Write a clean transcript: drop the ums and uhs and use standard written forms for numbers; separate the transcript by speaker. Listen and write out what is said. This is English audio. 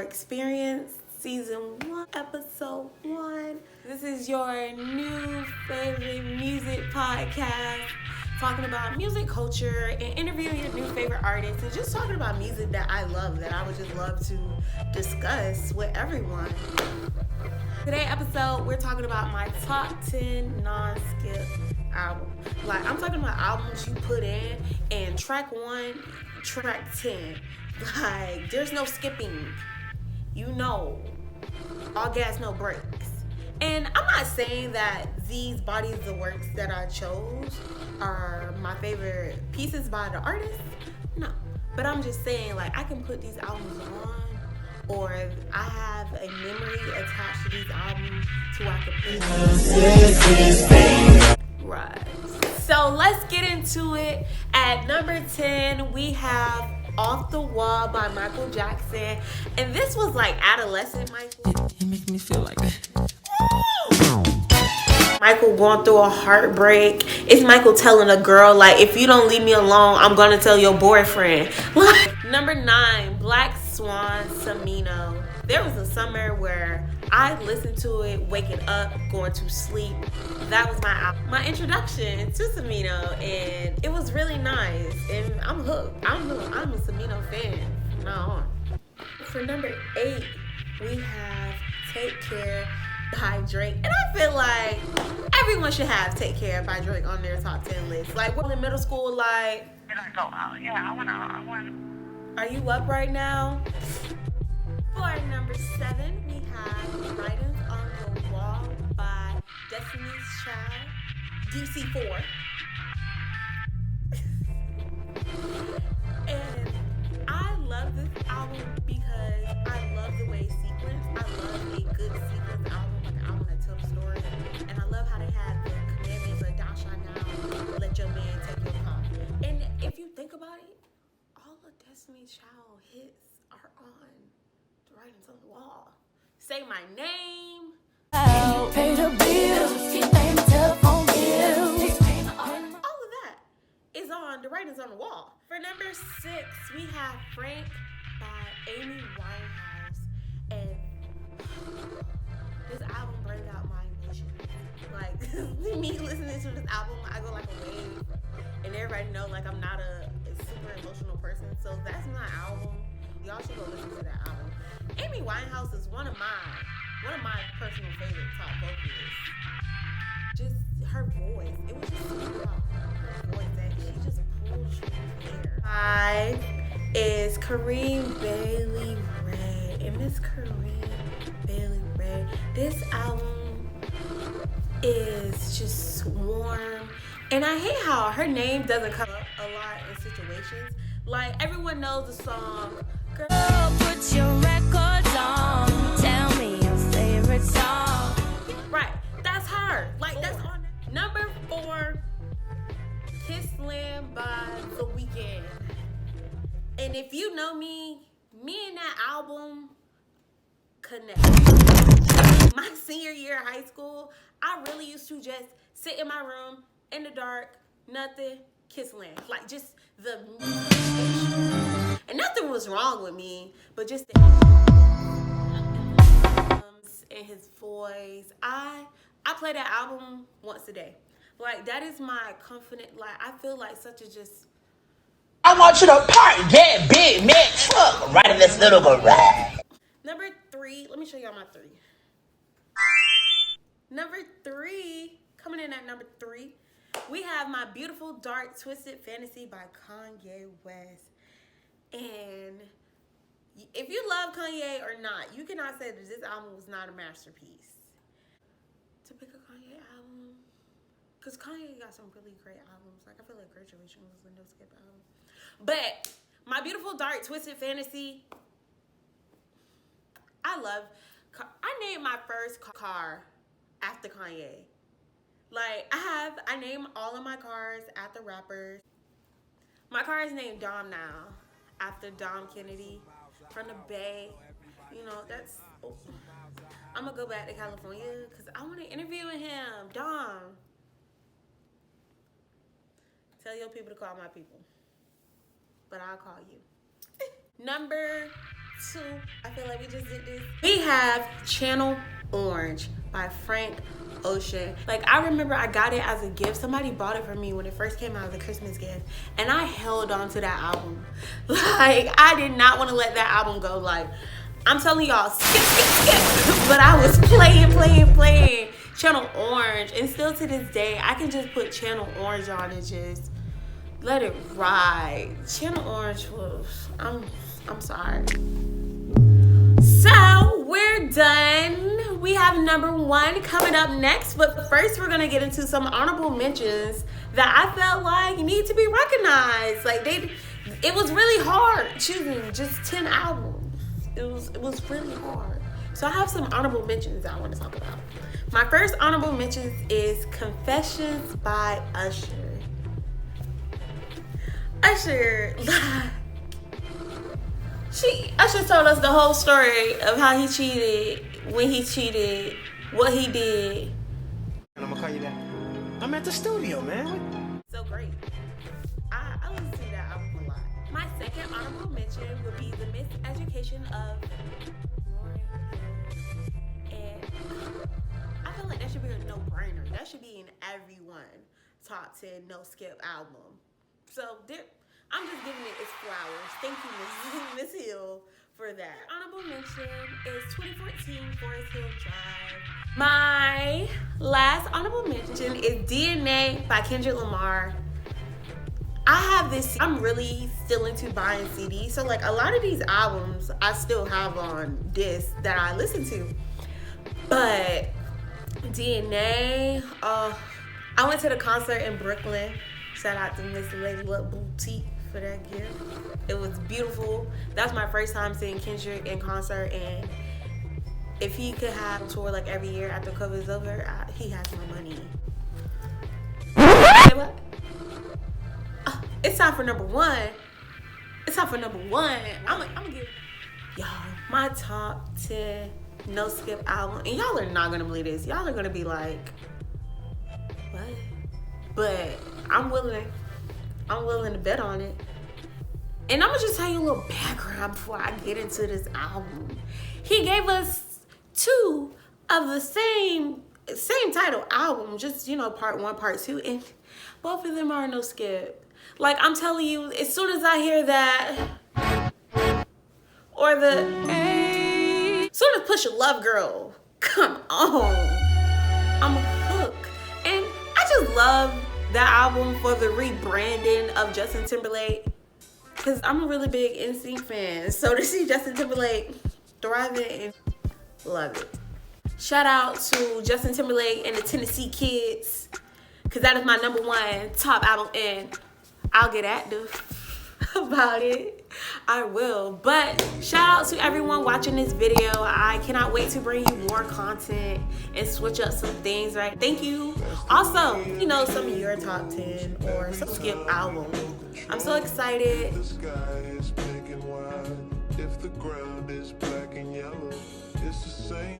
Speaker 1: Our Experience, Season 1, Episode 1. This is your new favorite music podcast, talking about music culture and interviewing your new favorite artists and just talking about music that I love, that I would just love to discuss with everyone. Today's episode, we're talking about my top 10 non-skip albums. Like, I'm talking about albums you put in and track 1, track 10. Like, there's no skipping. You know, all gas, no brakes. And I'm not saying that these bodies of works that I chose are my favorite pieces by the artist. No. But I'm just saying, like, I can put these albums on, or I have a memory attached to these albums to where I can play. Right. So let's get into it. At number 10, we have Off the Wall by Michael Jackson. And this was like adolescent Michael.
Speaker 2: It makes me feel like that.
Speaker 1: Michael going through a heartbreak. It's Michael telling a girl, like, if you don't leave me alone, I'm gonna tell your boyfriend. Number 9, blkswn-Smino. There was a summer where I listened to it waking up, going to sleep. That was my introduction to Smino, and it was really nice. And I'm hooked. I'm a Smino fan from now on. For number 8, we have Take Care by Drake. And I feel like everyone should have Take Care by Drake on their top 10 list. Like, we're in middle school, like, I wanna. Are you up right now? For number 7, we have Writings on the Wall by Destiny's Child, DC4. And I love this album because I love the way it's sequenced. I love a good sequence album, like an album that tells a story. And I love how they have the commandments of thou shalt not let your man take your car. And if you think about it, all of Destiny's Child hits are on the Writings on the Wall. Say My Name.
Speaker 2: Pay the bills, keep paying the telephone bills.
Speaker 1: All of that is on the Writings on the Wall. For number 6, we have Frank by Amy Winehouse. And this album brings out my emotions. Like, me listening to this album, I go like a wave. And everybody know, like, I'm not a super emotional person. So that's my album. Y'all should go listen to that album. Amy Winehouse is one of my personal favorite top vocalists. Just her voice. It was just something about her voice that she just pulled you there. 5 is Corinne Bailey Ray. And Miss Corinne Bailey Ray, this album is just warm. And I hate how her name doesn't come up a lot in situations. Like, everyone knows the song, Girl,
Speaker 2: Put your records on. Tell me your favorite song.
Speaker 1: right, that's her. Like, that's on there. Number 4, Kiss Land by The Weeknd. And if you know me and that album connect. My senior year of high school, I really used to just sit in my room in the dark, nothing, Kiss Land. Like, just the music. And nothing was wrong with me, but just the and his voice. I play that album once a day. Like, that is my confident, like, I feel like such a just.
Speaker 3: I want you to park that big Mac truck right in this little garage.
Speaker 1: Number 3, let me show y'all my 3. Number 3, coming in at number 3, we have My Beautiful Dark Twisted Fantasy by Kanye West. And if you love Kanye or not, you cannot say that this album was not a masterpiece. To pick a Kanye album, because Kanye got some really great albums. Like, I feel like Graduation was a no skip album. But My Beautiful Dark Twisted Fantasy, I named my first car after Kanye. Like, I name all of my cars after rappers. My car is named Dom now, after Dom Kennedy from the Bay. You know, I'm gonna go back to California because I want to interview him. Dom, tell your people to call my people, but I'll call you. Number 2. I feel like we just did this. We have Channel Orange by Frank Ocean. Like, I remember I got it as a gift. Somebody bought it for me when it first came out as a Christmas gift, and I held on to that album. Like, I did not want to let that album go. Like, I'm telling y'all, skip. But I was playing Channel Orange, and still to this day, I can just put Channel Orange on and just let it ride. Channel Orange was, I'm sorry. So we're done. We have number 1 coming up next, but first we're gonna get into some honorable mentions that I felt like need to be recognized. Like, it was really hard choosing just 10 albums. It was really hard. So I have some honorable mentions that I want to talk about. My first honorable mentions is Confessions by Usher. Usher told us the whole story of how he cheated, when he cheated, what he did.
Speaker 4: I'm gonna call you back. I'm at the studio, man.
Speaker 1: So great. I listen to that album a lot. My second honorable mention would be The Miseducation of Lauren Hill. And I feel like that should be a no-brainer. That should be in everyone's top 10 no-skip album. So I'm just giving it its flowers. Thank you, Miss Hill, for that. Honorable mention is 2014 Forest Hill Drive. My last honorable mention is DNA by Kendrick Lamar. I have this, I'm really still into buying CDs. So like a lot of these albums I still have on disc that I listen to. But DNA, I went to the concert in Brooklyn. Shout out to Miss Lady Luck Boutique for that gift. It was beautiful. That's my first time seeing Kendrick in concert, and if he could have a tour like every year after COVID's over, he has my money. What? It's time for number 1. I'm gonna give y'all my top 10 no skip album, and y'all are not gonna believe this. Y'all are gonna be like, what? But I'm willing to bet on it. And I'm gonna just tell you a little background before I get into this album. He gave us 2 of the same title album, just, you know, part 1, part 2, and both of them are no skip. Like, I'm telling you, as soon as I hear that, or as soon as Push Your Love Girl, come on, I'm hooked. And I just love that album for the rebranding of Justin Timberlake, because I'm a really big NSYNC fan. So to see Justin Timberlake thriving, love it. Shout out to Justin Timberlake and the Tennessee Kids, because that is my number 1 top album, and I'll get active about it. I will. But shout out to everyone watching this video. I cannot wait to bring you more content and switch up some things, right? Thank you. Also, you know, some of your top 10 or some skip albums. I'm so excited.
Speaker 5: The sky is pink and white. If the ground is black and yellow, it's the same.